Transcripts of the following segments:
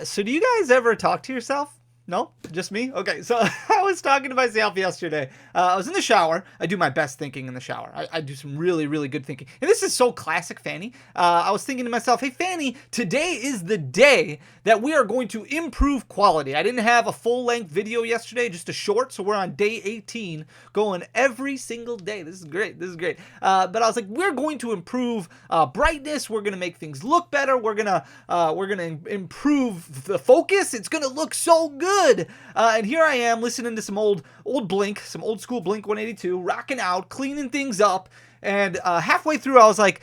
So do you guys ever talk to yourself? No? Just me? Okay, so I was talking to myself yesterday. I was in the shower. I do my best thinking in the shower. I do some really, really good thinking. And this is so classic Fanny. I was thinking to myself, hey, Fanny, today is the day that we are going to improve quality. I didn't have a full-length video yesterday, just a short, so we're on day 18, going every single day. This is great. This is great. But I was like, we're going to improve brightness. We're going to make things look better. We're gonna improve the focus. It's going to look so good. And here I am listening to some old Blink, some old school Blink 182, rocking out, cleaning things up. And halfway through, I was like,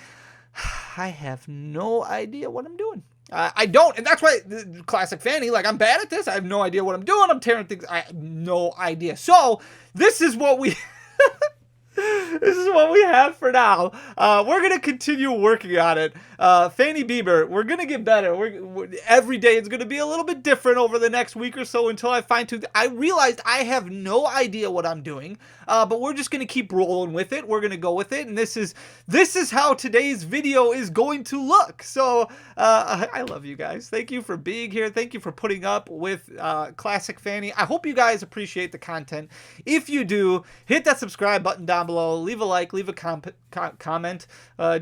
I have no idea what I'm doing. I don't. And that's why classic Fanny, like, I'm bad at this. I have no idea what I'm doing. I'm tearing things. I have no idea. So this is what we... This is what we have for now. We're going to continue working on it. Fanny Bieber, we're going to get better. Every day it's going to be a little bit different over the next week or so until I fine-tune. I realized I have no idea what I'm doing, but we're just going to keep rolling with it. We're going to go with it, and this is how today's video is going to look. So I love you guys. Thank you for being here. Thank you for putting up with Classic Fanny. I hope you guys appreciate the content. If you do, hit that subscribe button down below, leave a like, leave a comment,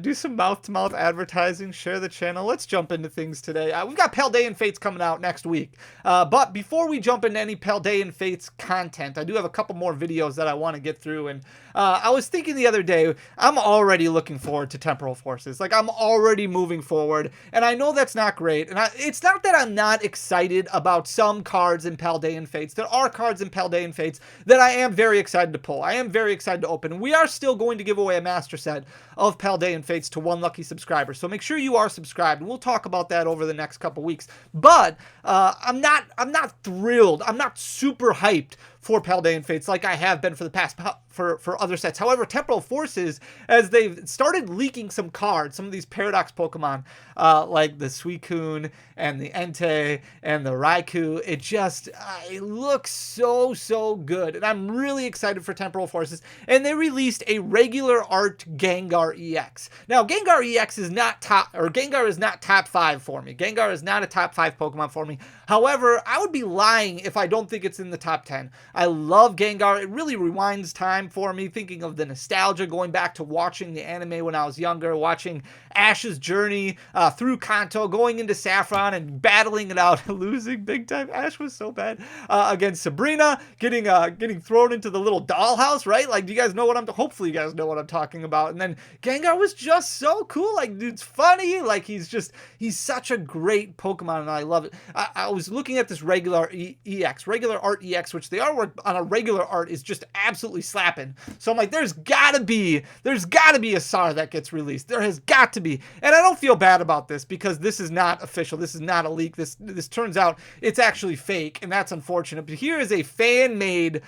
do some mouth-to-mouth advertising, share the channel. Let's jump into things today. We've got Paldean Fates coming out next week, but before we jump into any Paldean Fates content, I do have a couple more videos that I want to get through, and I was thinking the other day, I'm already looking forward to Temporal Forces. Like, I'm already moving forward, and I know that's not great, and it's not that I'm not excited about some cards in Paldean Fates. There are cards in Paldean Fates that I am very excited to pull. I am very excited to open. We are still going to give away a master set of Paldean Fates to one lucky subscriber, so make sure you are subscribed, and we'll talk about that over the next couple weeks. But I'm not thrilled. I'm not super hyped for Paldean Fates like I have been for the past for other sets. However, Temporal Forces, as they've started leaking some cards, some of these Paradox Pokemon, like the Suicune and the Entei and the Raikou, it looks so good, and I'm really excited for Temporal Forces. And they released a regular art Gengar EX. Now, Gengar EX is not Gengar is not top 5 for me. Gengar is not a top 5 Pokemon for me. However, I would be lying if I don't think it's in the top 10. I love Gengar. It really rewinds time for me, thinking of the nostalgia, going back to watching the anime when I was younger, watching Ash's journey through Kanto, going into Saffron and battling it out, losing big time. Ash was so bad against Sabrina, getting thrown into the little dollhouse, right? Like, do you guys know what hopefully you guys know what I'm talking about. And then Gengar was just so cool. Like, dude's funny. Like, he's such a great Pokemon, and I love it. I was looking at this regular art EX, which the artwork on a regular art is just absolutely slapping. So I'm like, there's gotta be a SAR that gets released. There has got to be. And I don't feel bad about this because this is not official. This is not a leak. This turns out it's actually fake, and that's unfortunate. But here is a fan-made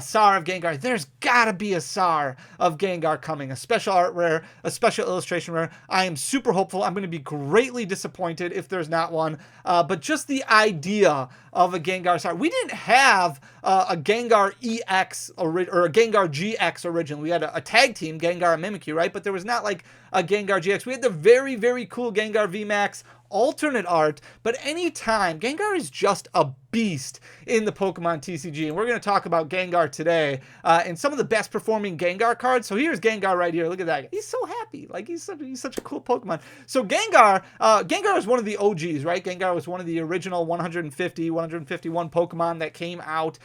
SAR of Gengar. There's gotta be a SAR of Gengar coming. A special art rare, a special illustration rare. I am super hopeful. I'm going to be greatly disappointed if there's not one. But just the idea of a Gengar SAR. We didn't have a Gengar EX or a Gengar GX originally. We had a tag team, Gengar and Mimikyu, right? But there was not like a Gengar GX. We had the very, very cool Gengar VMAX alternate art, but anytime, Gengar is just a beast in the Pokemon TCG, and we're going to talk about Gengar today and some of the best performing Gengar cards. So here's Gengar right here. Look at that. He's so happy. Like, he's such a cool Pokemon. So Gengar is one of the OGs, right? Gengar was one of the original 151 Pokemon that came out.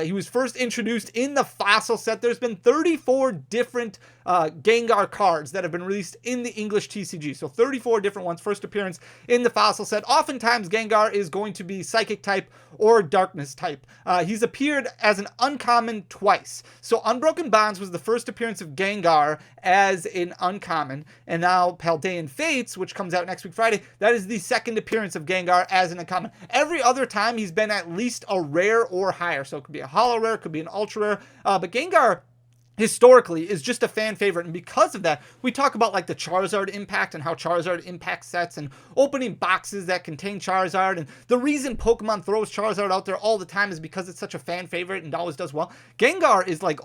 He was first introduced in the Fossil set. There's been 34 different Gengar cards that have been released in the English TCG. So 34 different ones. First appearance in the Fossil set. Oftentimes, Gengar is going to be Psychic type or Darkness type. He's appeared as an uncommon twice. So Unbroken Bonds was the first appearance of Gengar as an uncommon, and now Paldean Fates, which comes out next week Friday, that is the second appearance of Gengar as an uncommon. Every other time he's been at least a rare or higher. So it could be a holo rare, it could be an ultra rare, but Gengar historically is just a fan favorite, and because of that we talk about like the Charizard impact and how Charizard impacts sets and opening boxes that contain Charizard, and the reason Pokemon throws Charizard out there all the time is because it's such a fan favorite and always does well. Gengar is like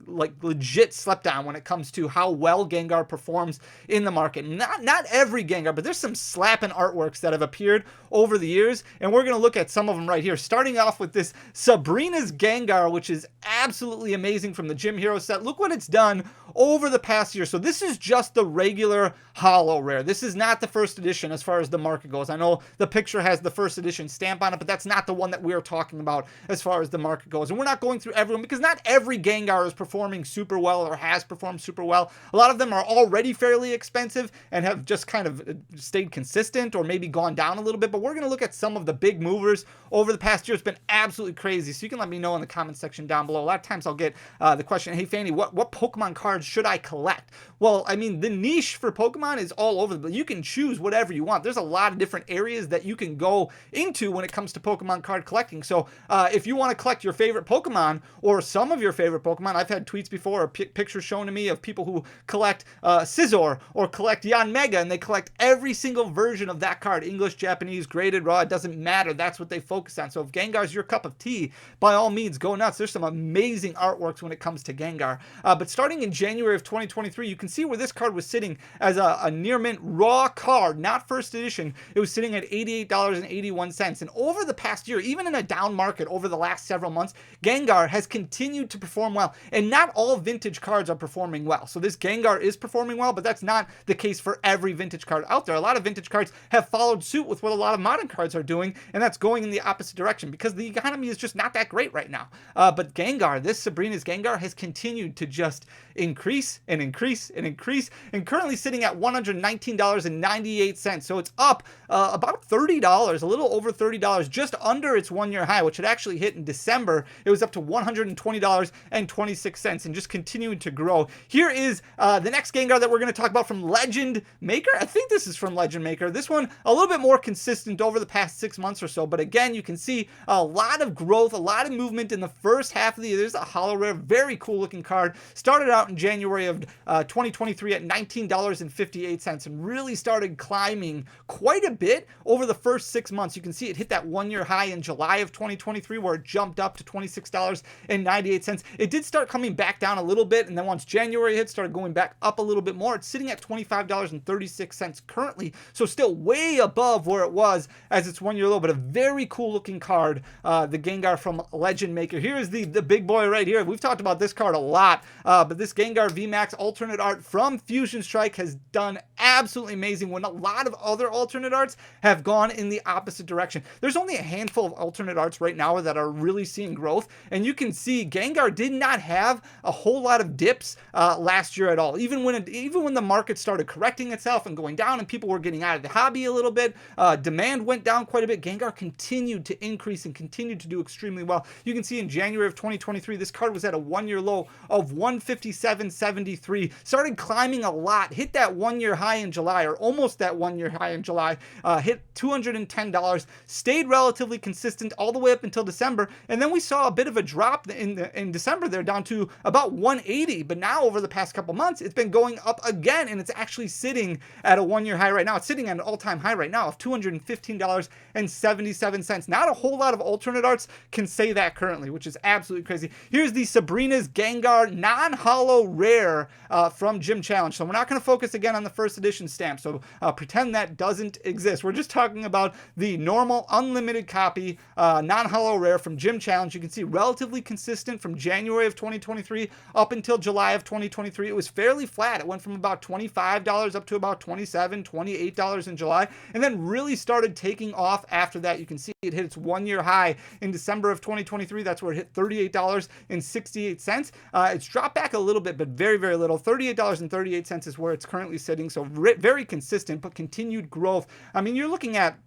legit slept on when it comes to how well Gengar performs in the market. Not every Gengar, but there's some slapping artworks that have appeared over the years, and we're going to look at some of them right here, starting off with this Sabrina's Gengar, which is absolutely amazing from the Gym Hero set. Look what it's done over the past year. So this is just the regular holo rare. This is not the first edition as far as the market goes. I know the picture has the first edition stamp on it, but that's not the one that we're talking about as far as the market goes. And we're not going through everyone because not every Gengar is performing super well or has performed super well. A lot of them are already fairly expensive and have just kind of stayed consistent or maybe gone down a little bit. But we're going to look at some of the big movers over the past year. It's been absolutely crazy. So you can let me know in the comment section down below. A lot of times I'll get the question, hey Fanny, what Pokemon cards should I collect? Well, I mean, the niche for Pokemon is all over, but you can choose whatever you want. There's a lot of different areas that you can go into when it comes to Pokemon card collecting. So if you want to collect your favorite Pokemon or some of your favorite Pokemon, I've had tweets before or pictures shown to me of people who collect Scizor or collect Yanmega, and they collect every single version of that card, English, Japanese, graded, raw, it doesn't matter. That's what they focus on. So if Gengar's your cup of tea, by all means, go nuts. There's some amazing artworks when it comes to Gengar. But starting in January of 2023, you can see where this card was sitting as a near mint raw card, not first edition. It was sitting at $88.81. And over the past year, even in a down market over the last several months, Gengar has continued to perform well. And not all vintage cards are performing well. So this Gengar is performing well, but that's not the case for every vintage card out there. A lot of vintage cards have followed suit with what a lot of modern cards are doing, and that's going in the opposite direction because the economy is just not that great right now. But Gengar, this Sabrina's Gengar, has continued to just increase and increase and increase, and currently sitting at $119.98. So it's up about $30, a little over $30, just under its one-year high, which it actually hit in December. It was up to $120.26 and just continuing to grow. Here is the next Gengar that we're going to talk about from Legend Maker. I think this is from Legend Maker. This one a little bit more consistent over the past 6 months or so, but again, you can see a lot of growth, a lot of movement in the first half of the year. There's a holo rare, very cool looking card. Started out in January of 2023 at $19.58 and really started climbing quite a bit over the first 6 months. You can see it hit that one-year high in July of 2023 where it jumped up to $26.98. It did start coming back down a little bit, and then once January hit, started going back up a little bit more. It's sitting at $25.36 currently, so still way above where it was as its one-year low, but a very cool looking card, the Gengar from Legend Maker. Here is the big boy right here. We've talked about this card a lot, but this Gengar VMAX alternate art from Fusion Strike has done absolutely amazing when a lot of other alternate arts have gone in the opposite direction. There's only a handful of alternate arts right now that are really seeing growth, and you can see Gengar did not have a whole lot of dips last year at all. Even when the market started correcting itself and going down and people were getting out of the hobby a little bit, demand went down quite a bit. Gengar continued to increase and continued to do extremely well. You can see in January of 2023, this card was at a one-year low of 157.73, started climbing a lot, hit that one-year high in July, or almost that one-year high in July, hit $210, stayed relatively consistent all the way up until December, and then we saw a bit of a drop in December there down to about 180, but now over the past couple months, it's been going up again, and it's actually sitting at a one-year high right now. It's sitting at an all-time high right now of $215.77. Not a whole lot of alternate arts can say that currently, which is absolutely crazy. Here's the Sabrina's Gengar non-holo rare from Gym Challenge. So we're not going to focus again on the first edition stamp, so pretend that doesn't exist. We're just talking about the normal unlimited copy non-holo rare from Gym Challenge. You can see relatively consistent from January of 2023 up until July of 2023. It was fairly flat. It went from about $25 up to about $27, $28 in July, and then really started taking off after that. You can see it hit its one-year high in December of 2023. That's where it hit $38.68. It's dropped back a little bit, but very, very little. $38.38 is where it's currently sitting. So very consistent, but continued growth. I mean, you're looking at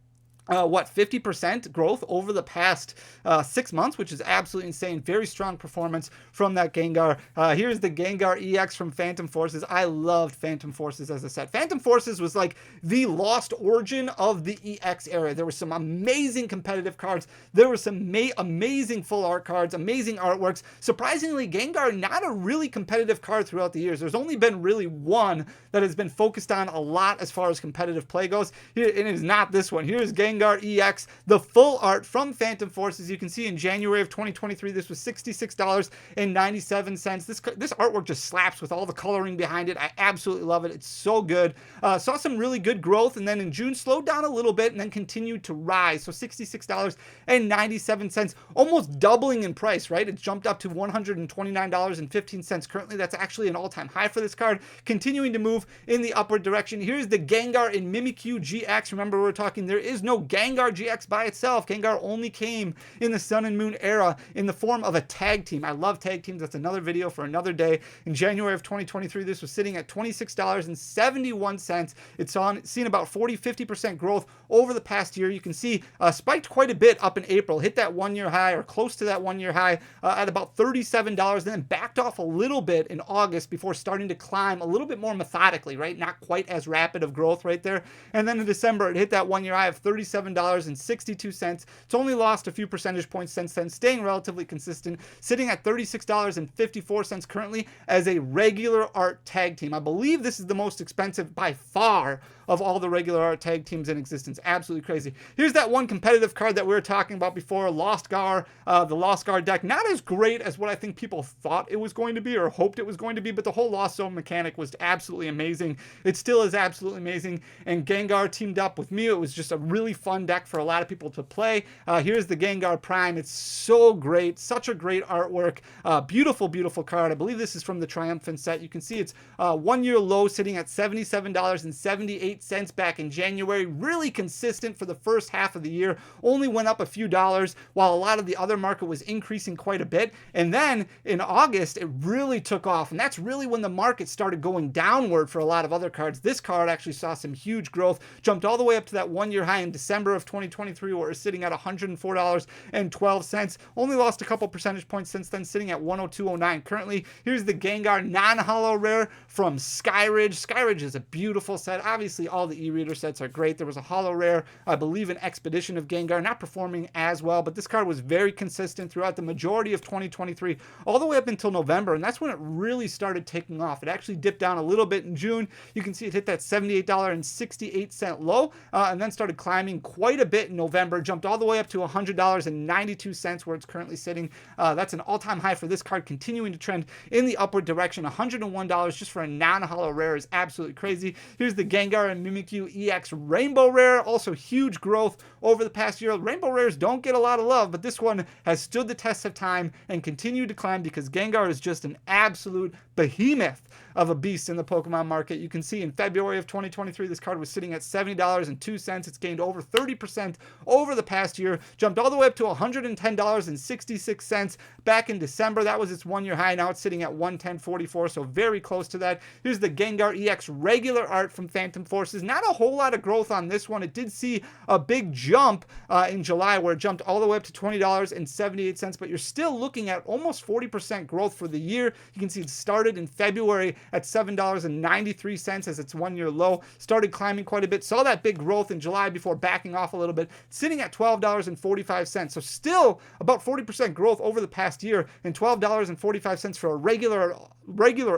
50% growth over the past 6 months, which is absolutely insane. Very strong performance from that Gengar. Here's the Gengar EX from Phantom Forces. I loved Phantom Forces as a set. Phantom Forces was like the lost origin of the EX era. There were some amazing competitive cards. There were some amazing full art cards, amazing artworks. Surprisingly, Gengar, not a really competitive card throughout the years. There's only been really one that has been focused on a lot as far as competitive play goes. Here, it is not this one. Here's Gengar EX, the full art from Phantom Forces. You can see in January of 2023, this was $66.97. This artwork just slaps with all the coloring behind it. I absolutely love it. It's so good. Saw some really good growth, and then in June slowed down a little bit and then continued to rise. So $66.97, almost doubling in price, right? It jumped up to $129.15 currently. That's actually an all-time high for this card, continuing to move in the upward direction. Here's the Gengar in Mimikyu GX. Remember, we're talking, there is no Gengar GX by itself. Gengar only came in the Sun and Moon era in the form of a tag team. I love tag teams. That's another video for another day. In January of 2023, this was sitting at $26.71. It's seen about 40-50% growth over the past year. You can see spiked quite a bit up in April, hit that 1-year high or close to that 1-year high at about $37, then backed off a little bit in August before starting to climb a little bit more methodically, right? Not quite as rapid of growth right there. And then in December, it hit that 1-year high of $37.62. It's only lost a few percentage points since then, staying relatively consistent, sitting at $36.54 currently as a regular art tag team. I believe this is the most expensive by far of all the regular art tag teams in existence. Absolutely crazy. Here's that one competitive card that we were talking about before, Lost Gar, the Lost Gar deck. Not as great as what I think people thought it was going to be or hoped it was going to be, but the whole Lost Zone mechanic was absolutely amazing. It still is absolutely amazing, and Gengar teamed up with Mew. It was just a really fun deck for a lot of people to play. Here's the Gengar Prime. It's so great. Such a great artwork. Beautiful, beautiful card. I believe this is from the Triumphant set. You can see it's 1-year low sitting at $77.78 back in January. Really consistent for the first half of the year. Only went up a few dollars while a lot of the other market was increasing quite a bit. And then in August, it really took off. And that's really when the market started going downward for a lot of other cards. This card actually saw some huge growth. Jumped all the way up to that 1-year high in December of 2023 where it's sitting at $104.12. Only lost a couple percentage points since then, sitting at 102.09 currently. Here's the Gengar non-holo rare from Skyridge. Skyridge is a beautiful set. Obviously, all the e-reader sets are great. There was a holo rare, I believe, an Expedition of Gengar, not performing as well, but this card was very consistent throughout the majority of 2023, all the way up until November, and that's when it really started taking off. It actually dipped down a little bit in June. You can see it hit that $78.68 low, and then started climbing quite a bit in November, jumped all the way up to $100.92 where it's currently sitting. That's an all-time high for this card, continuing to trend in the upward direction. $101 just for a non-holo rare is absolutely crazy. Here's the Gengar and Mimikyu EX Rainbow Rare, also huge growth over the past year. Rainbow Rares don't get a lot of love, but this one has stood the test of time and continued to climb because Gengar is just an absolute behemoth of a beast in the Pokemon market. You can see in February of 2023, this card was sitting at $70.02. It's gained over 30% over the past year, jumped all the way up to $110.66 back in December. That was its 1-year high. Now it's sitting at $110.44, so very close to that. Here's the Gengar EX regular art from Phantom Forces. Not a whole lot of growth on this one. It did see a big jump in July where it jumped all the way up to $20.78, but you're still looking at almost 40% growth for the year. You can see it started in February at $7.93 as its 1-year low, started climbing quite a bit, saw that big growth in July before backing off a little bit, sitting at $12.45. So still about 40% growth over the past year, and $12.45 for a regular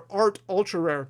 art ultra rare.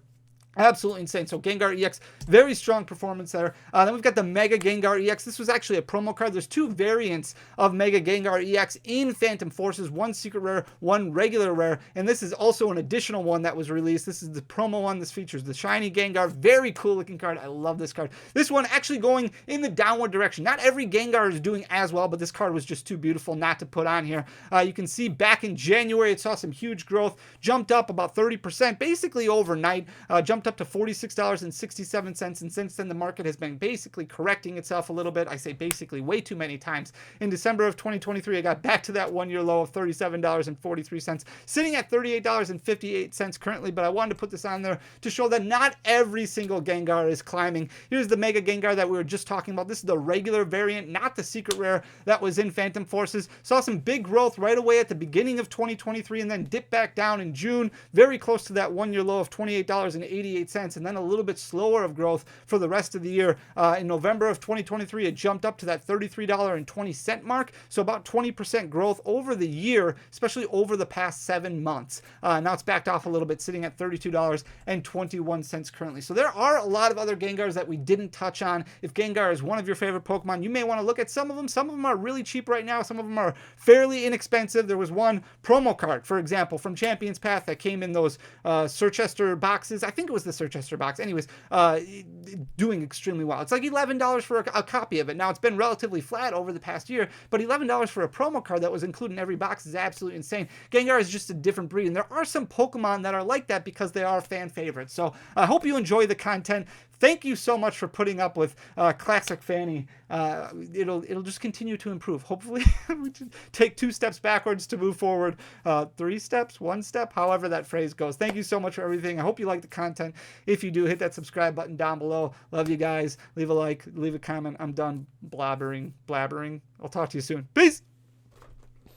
Absolutely insane. So Gengar EX, very strong performance there. Then we've got the Mega Gengar EX. This was actually a promo card. There's two variants of Mega Gengar EX in Phantom Forces, one secret rare, one regular rare, and this is also an additional one that was released. This is the promo one. This features the shiny Gengar. Very cool looking card. I love this card. This one actually going in the downward direction. Not every Gengar is doing as well, but this card was just too beautiful not to put on here. You can see back in January, it saw some huge growth, jumped up about 30%, basically overnight, jumped jumped up to $46.67, and since then the market has been basically correcting itself a little bit. I say basically way too many times. In December of 2023, I got back to that one-year low of $37.43, sitting at $38.58 currently, but I wanted to put this on there to show that not every single Gengar is climbing. Here's the Mega Gengar that we were just talking about. This is the regular variant, not the secret rare that was in Phantom Forces. Saw some big growth right away at the beginning of 2023 and then dipped back down in June, very close to that one-year low of $28.88, and then a little bit slower of growth for the rest of the year. In November of 2023, it jumped up to that $33.20 mark, so about 20% growth over the year, especially over the past 7 months. Now it's backed off a little bit, sitting at $32.21 currently. So there are a lot of other Gengars that we didn't touch on. If Gengar is one of your favorite Pokemon, you may want to look at some of them. Some of them are really cheap right now. Some of them are fairly inexpensive. There was one promo card, for example, from Champion's Path that came in those Sirchester boxes. I think it was the Sirchester box. Anyways, doing extremely well. It's like $11 for a copy of it. Now, it's been relatively flat over the past year, but $11 for a promo card that was included in every box is absolutely insane. Gengar is just a different breed, and there are some Pokemon that are like that because they are fan favorites. So I hope you enjoy the content. Thank you so much for putting up with Classic Fanny. It'll just continue to improve. Hopefully, we take 2 steps backwards to move forward. 3 steps, 1 step, however that phrase goes. Thank you so much for everything. I hope you like the content. If you do, hit that subscribe button down below. Love you guys. Leave a like, leave a comment. I'm done blabbering. I'll talk to you soon. Peace.